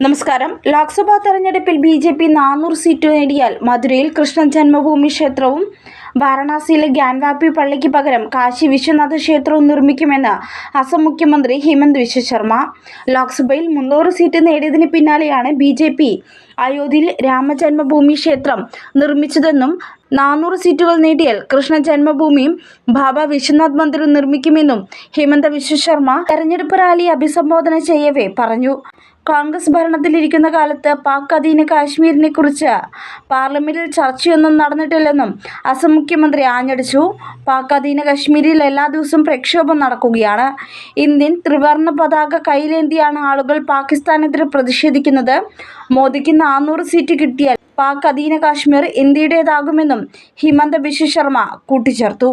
നമസ്കാരം. ലോക്സഭാ തെരഞ്ഞെടുപ്പിൽ BJP 400 seat നേടിയാൽ മധുരയിൽ കൃഷ്ണ ജന്മഭൂമി ക്ഷേത്രവും വാരണാസിയിലെ ഗ്യാൻവാപ്പി പള്ളിക്ക് പകരം കാശി വിശ്വനാഥ ക്ഷേത്രവും നിർമ്മിക്കുമെന്ന് അസം മുഖ്യമന്ത്രി ഹിമന്ത് വിശ്വ ശർമ്മ. ലോക്സഭയിൽ 300 സീറ്റ് നേടിയതിന് പിന്നാലെയാണ് ബി.ജെ.പി അയോധ്യയിൽ രാമജന്മഭൂമി ക്ഷേത്രം നിർമ്മിച്ചതെന്നും 400 സീറ്റുകൾ നേടിയാൽ കൃഷ്ണ ജന്മഭൂമിയും ബാബ വിശ്വനാഥ് മന്ദിറും നിർമ്മിക്കുമെന്നും ഹിമന്ത വിശ്വ ശർമ്മ തെരഞ്ഞെടുപ്പ് റാലിയെ അഭിസംബോധന ചെയ്യവേ പറഞ്ഞു. കോൺഗ്രസ് ഭരണത്തിലിരിക്കുന്ന കാലത്ത് പാക് അധീന കാശ്മീരിനെ കുറിച്ച് പാർലമെന്റിൽ ചർച്ചയൊന്നും നടന്നിട്ടില്ലെന്നും അസം മുഖ്യമന്ത്രി ആഞ്ഞടിച്ചു. പാക് അധീന കാശ്മീരിൽ എല്ലാ ദിവസവും പ്രക്ഷോഭം നടക്കുകയാണ്. ഇന്ത്യൻ ത്രിവർണ്ണ പതാക കയ്യിലേന്തിയാണ് ആളുകൾ പാകിസ്ഥാനെതിരെ പ്രതിഷേധിക്കുന്നത്. മോദിക്ക് 400 സീറ്റ് കിട്ടിയാൽ പാക് അധീന കാശ്മീർ ഇന്ത്യയുടേതാകുമെന്നും ഹിമന്ത ബിശ്വ ശർമ്മ കൂട്ടിച്ചേർത്തു.